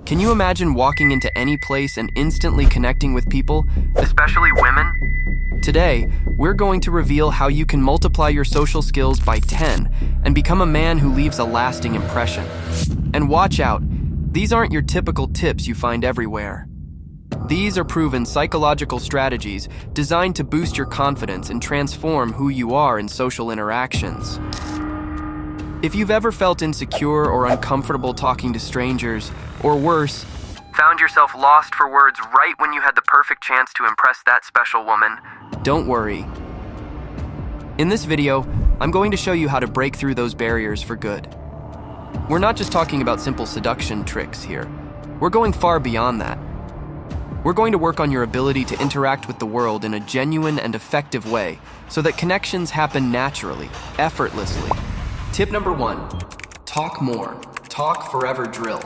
Can you imagine walking into any place and instantly connecting with people, especially women? Today, we're going to reveal how you can multiply your social skills by 10 and become a man who leaves a lasting impression. And watch out, these aren't your typical tips you find everywhere. These are proven psychological strategies designed to boost your confidence and transform who you are in social interactions. If you've ever felt insecure or uncomfortable talking to strangers, or worse, found yourself lost for words right when you had the perfect chance to impress that special woman, don't worry. In this video, I'm going to show you how to break through those barriers for good. We're not just talking about simple seduction tricks here. We're going far beyond that. We're going to work on your ability to interact with the world in a genuine and effective way so that connections happen naturally, effortlessly. Tip number 1, talk more. Talk forever drill.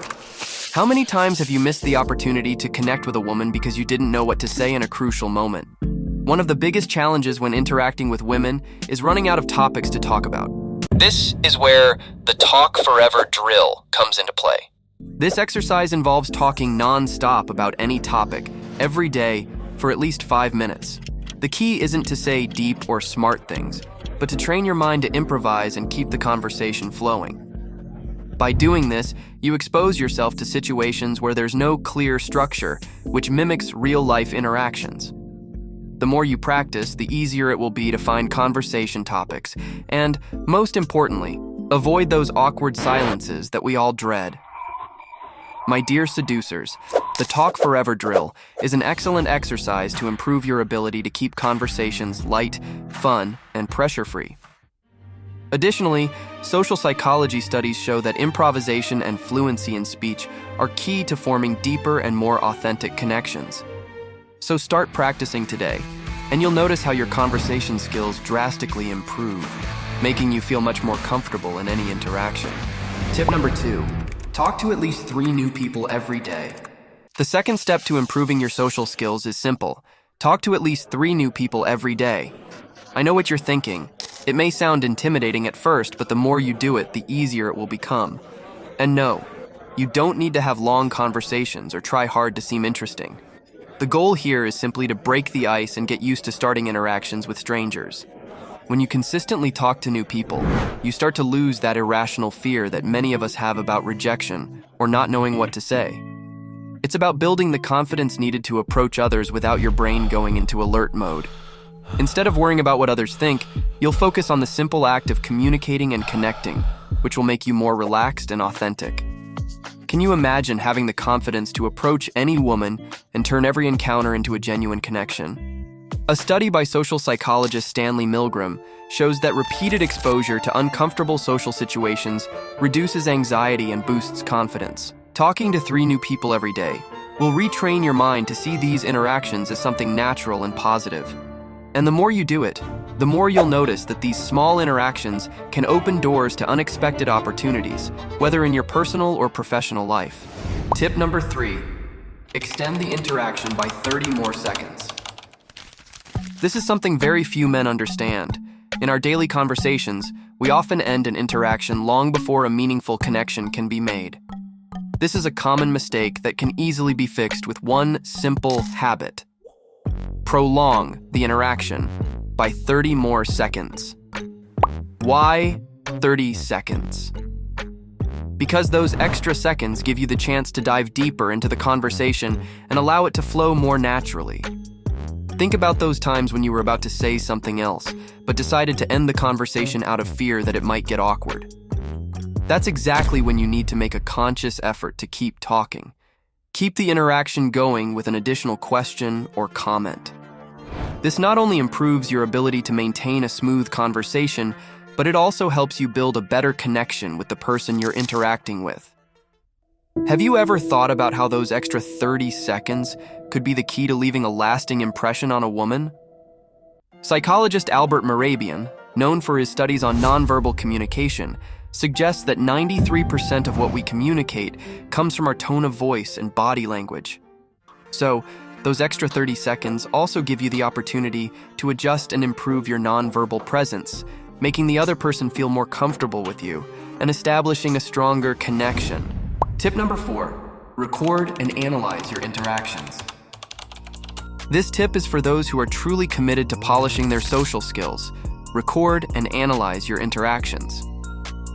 How many times have you missed the opportunity to connect with a woman because you didn't know what to say in a crucial moment? One of the biggest challenges when interacting with women is running out of topics to talk about. This is where the talk forever drill comes into play. This exercise involves talking non-stop about any topic, every day, for at least 5 minutes. The key isn't to say deep or smart things, but to train your mind to improvise and keep the conversation flowing. By doing this, you expose yourself to situations where there's no clear structure, which mimics real-life interactions. The more you practice, the easier it will be to find conversation topics, and, most importantly, avoid those awkward silences that we all dread. My dear seducers, the Talk Forever drill is an excellent exercise to improve your ability to keep conversations light, fun, and pressure-free. Additionally, social psychology studies show that improvisation and fluency in speech are key to forming deeper and more authentic connections. So start practicing today, and you'll notice how your conversation skills drastically improve, making you feel much more comfortable in any interaction. Tip number 2, talk to at least 3 new people every day. The second step to improving your social skills is simple. Talk to at least 3 new people every day. I know what you're thinking. It may sound intimidating at first, but the more you do it, the easier it will become. And no, you don't need to have long conversations or try hard to seem interesting. The goal here is simply to break the ice and get used to starting interactions with strangers. When you consistently talk to new people, you start to lose that irrational fear that many of us have about rejection or not knowing what to say. It's about building the confidence needed to approach others without your brain going into alert mode. Instead of worrying about what others think, you'll focus on the simple act of communicating and connecting, which will make you more relaxed and authentic. Can you imagine having the confidence to approach any woman and turn every encounter into a genuine connection? A study by social psychologist Stanley Milgram shows that repeated exposure to uncomfortable social situations reduces anxiety and boosts confidence. Talking to 3 new people every day will retrain your mind to see these interactions as something natural and positive. And the more you do it, the more you'll notice that these small interactions can open doors to unexpected opportunities, whether in your personal or professional life. Tip number 3, extend the interaction by 30 more seconds. This is something very few men understand. In our daily conversations, we often end an interaction long before a meaningful connection can be made. This is a common mistake that can easily be fixed with one simple habit. Prolong the interaction by 30 more seconds. Why 30 seconds? Because those extra seconds give you the chance to dive deeper into the conversation and allow it to flow more naturally. Think about those times when you were about to say something else, but decided to end the conversation out of fear that it might get awkward. That's exactly when you need to make a conscious effort to keep talking. Keep the interaction going with an additional question or comment. This not only improves your ability to maintain a smooth conversation, but it also helps you build a better connection with the person you're interacting with. Have you ever thought about how those extra 30 seconds could be the key to leaving a lasting impression on a woman? Psychologist Albert Mehrabian, known for his studies on nonverbal communication, suggests that 93% of what we communicate comes from our tone of voice and body language. So, those extra 30 seconds also give you the opportunity to adjust and improve your nonverbal presence, making the other person feel more comfortable with you and establishing a stronger connection. Tip number 4, record and analyze your interactions. This tip is for those who are truly committed to polishing their social skills. Record and analyze your interactions.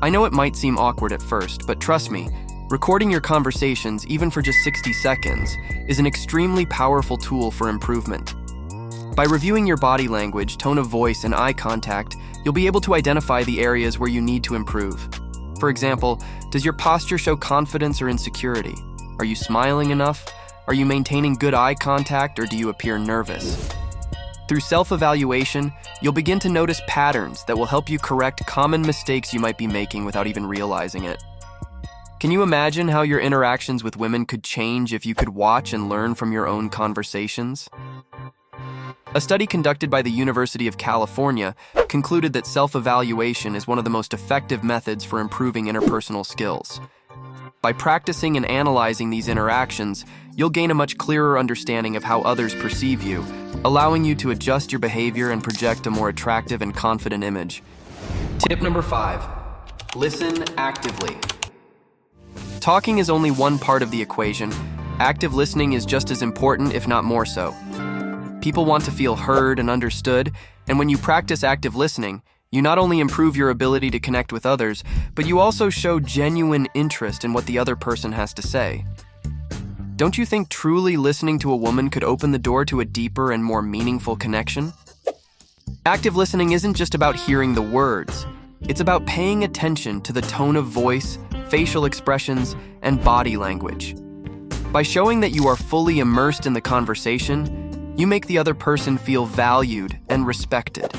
I know it might seem awkward at first, but trust me, recording your conversations, even for just 60 seconds, is an extremely powerful tool for improvement. By reviewing your body language, tone of voice, and eye contact, you'll be able to identify the areas where you need to improve. For example, does your posture show confidence or insecurity? Are you smiling enough? Are you maintaining good eye contact, or do you appear nervous? Through self-evaluation, you'll begin to notice patterns that will help you correct common mistakes you might be making without even realizing it. Can you imagine how your interactions with women could change if you could watch and learn from your own conversations? A study conducted by the University of California concluded that self-evaluation is one of the most effective methods for improving interpersonal skills. By practicing and analyzing these interactions, you'll gain a much clearer understanding of how others perceive you, allowing you to adjust your behavior and project a more attractive and confident image. Tip number 5, listen actively. Talking is only one part of the equation. Active listening is just as important, if not more so. People want to feel heard and understood, and when you practice active listening, you not only improve your ability to connect with others, but you also show genuine interest in what the other person has to say. Don't you think truly listening to a woman could open the door to a deeper and more meaningful connection? Active listening isn't just about hearing the words. It's about paying attention to the tone of voice, facial expressions, and body language. By showing that you are fully immersed in the conversation, you make the other person feel valued and respected.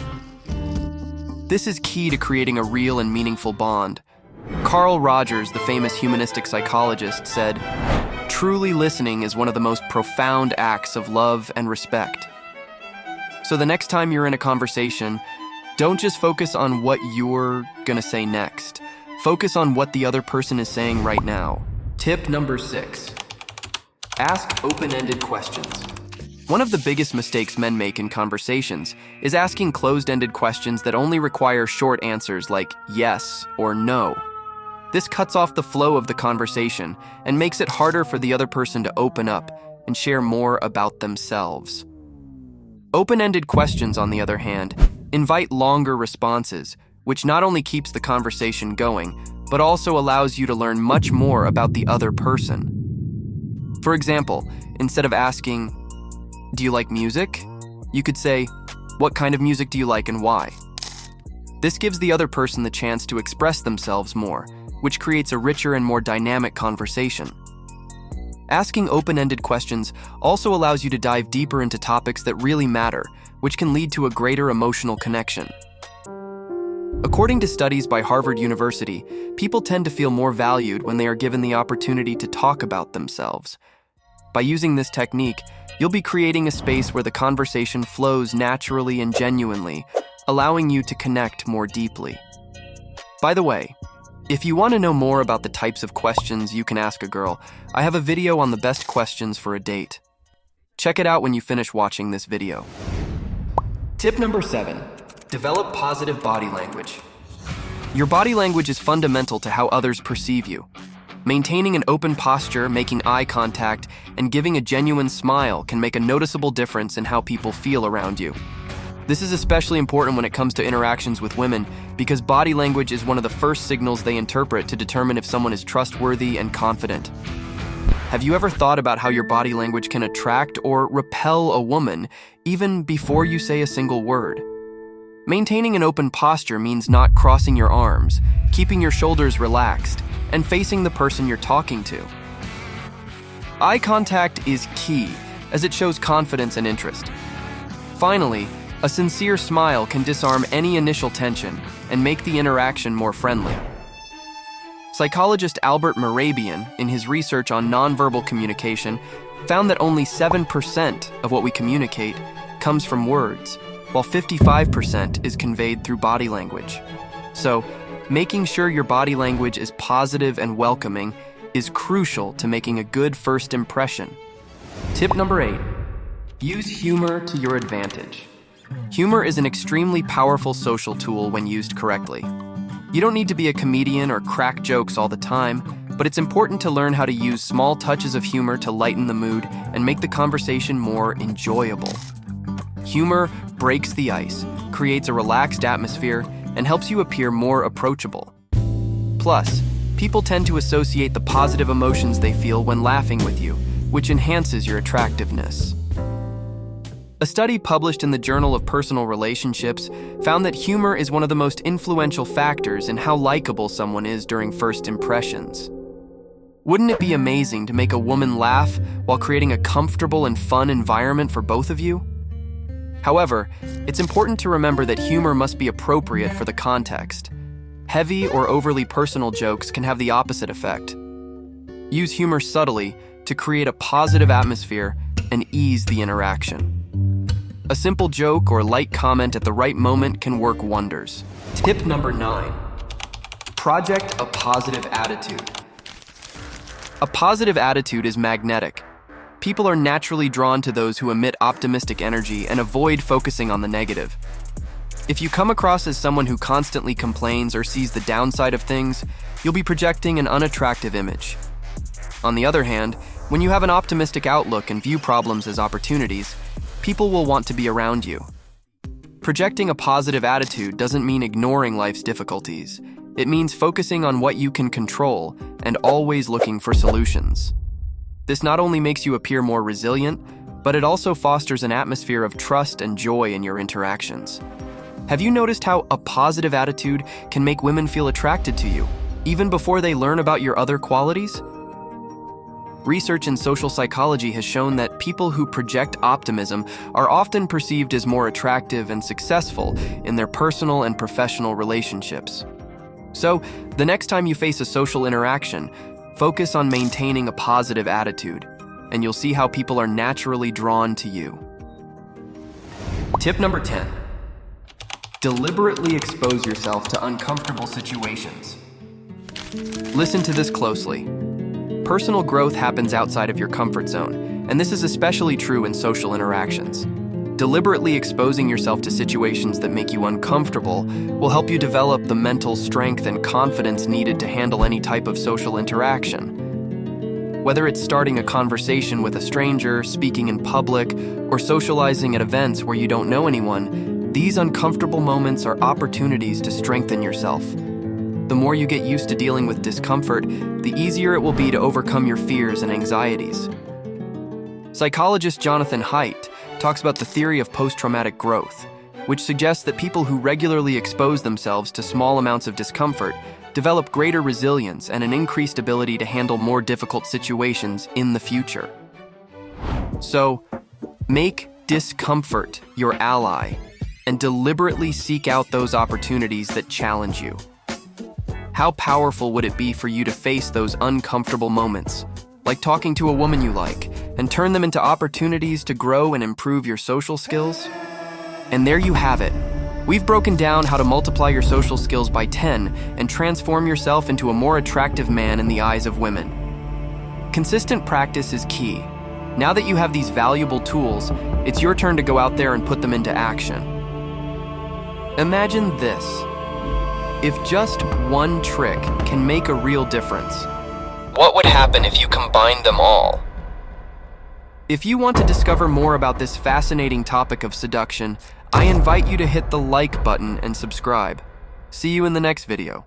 This is key to creating a real and meaningful bond. Carl Rogers, the famous humanistic psychologist, said, "Truly listening is one of the most profound acts of love and respect." So the next time you're in a conversation, don't just focus on what you're gonna say next. Focus on what the other person is saying right now. Tip number 6, ask open-ended questions. One of the biggest mistakes men make in conversations is asking closed-ended questions that only require short answers like yes or no. This cuts off the flow of the conversation and makes it harder for the other person to open up and share more about themselves. Open-ended questions, on the other hand, invite longer responses, which not only keeps the conversation going, but also allows you to learn much more about the other person. For example, instead of asking, "Do you like music?" you could say, "What kind of music do you like and why?" This gives the other person the chance to express themselves more, which creates a richer and more dynamic conversation. Asking open-ended questions also allows you to dive deeper into topics that really matter, which can lead to a greater emotional connection. According to studies by Harvard University, people tend to feel more valued when they are given the opportunity to talk about themselves. By using this technique, you'll be creating a space where the conversation flows naturally and genuinely, allowing you to connect more deeply. By the way, if you want to know more about the types of questions you can ask a girl, I have a video on the best questions for a date. Check it out when you finish watching this video. Tip number 7, develop positive body language. Your body language is fundamental to how others perceive you. Maintaining an open posture, making eye contact, and giving a genuine smile can make a noticeable difference in how people feel around you. This is especially important when it comes to interactions with women, because body language is one of the first signals they interpret to determine if someone is trustworthy and confident. Have you ever thought about how your body language can attract or repel a woman, even before you say a single word? Maintaining an open posture means not crossing your arms, keeping your shoulders relaxed, and facing the person you're talking to. Eye contact is key, as it shows confidence and interest. Finally, a sincere smile can disarm any initial tension and make the interaction more friendly. Psychologist Albert Mehrabian, in his research on nonverbal communication, found that only 7% of what we communicate comes from words, while 55% is conveyed through body language. So, making sure your body language is positive and welcoming is crucial to making a good first impression. Tip number 8, use humor to your advantage. Humor is an extremely powerful social tool when used correctly. You don't need to be a comedian or crack jokes all the time. but it's important to learn how to use small touches of humor to lighten the mood and make the conversation more enjoyable. Humor breaks the ice, creates a relaxed atmosphere, and helps you appear more approachable. Plus, people tend to associate the positive emotions they feel when laughing with you, which enhances your attractiveness. A study published in the Journal of Personal Relationships found that humor is one of the most influential factors in how likable someone is during first impressions. Wouldn't it be amazing to make a woman laugh while creating a comfortable and fun environment for both of you? However, it's important to remember that humor must be appropriate for the context. Heavy or overly personal jokes can have the opposite effect. Use humor subtly to create a positive atmosphere and ease the interaction. A simple joke or light comment at the right moment can work wonders. Tip number 9. Project a positive attitude. A positive attitude is magnetic. People are naturally drawn to those who emit optimistic energy and avoid focusing on the negative. If you come across as someone who constantly complains or sees the downside of things, you'll be projecting an unattractive image. On the other hand, when you have an optimistic outlook and view problems as opportunities, people will want to be around you. Projecting a positive attitude doesn't mean ignoring life's difficulties. It means focusing on what you can control and always looking for solutions. This not only makes you appear more resilient, but it also fosters an atmosphere of trust and joy in your interactions. Have you noticed how a positive attitude can make women feel attracted to you, even before they learn about your other qualities? Research in social psychology has shown that people who project optimism are often perceived as more attractive and successful in their personal and professional relationships. So, the next time you face a social interaction, focus on maintaining a positive attitude, and you'll see how people are naturally drawn to you. Tip number 10. Deliberately expose yourself to uncomfortable situations. Listen to this closely. Personal growth happens outside of your comfort zone, and this is especially true in social interactions. Deliberately exposing yourself to situations that make you uncomfortable will help you develop the mental strength and confidence needed to handle any type of social interaction. Whether it's starting a conversation with a stranger, speaking in public, or socializing at events where you don't know anyone, these uncomfortable moments are opportunities to strengthen yourself. The more you get used to dealing with discomfort, the easier it will be to overcome your fears and anxieties. Psychologist Jonathan Haidt talks about the theory of post-traumatic growth, which suggests that people who regularly expose themselves to small amounts of discomfort develop greater resilience and an increased ability to handle more difficult situations in the future. So, make discomfort your ally and deliberately seek out those opportunities that challenge you. How powerful would it be for you to face those uncomfortable moments, like talking to a woman you like, and turn them into opportunities to grow and improve your social skills? And there you have it. We've broken down how to multiply your social skills by 10 and transform yourself into a more attractive man in the eyes of women. Consistent practice is key. Now that you have these valuable tools, it's your turn to go out there and put them into action. Imagine this. If just one trick can make a real difference, what would happen if you combined them all? If you want to discover more about this fascinating topic of seduction, I invite you to hit the like button and subscribe. See you in the next video.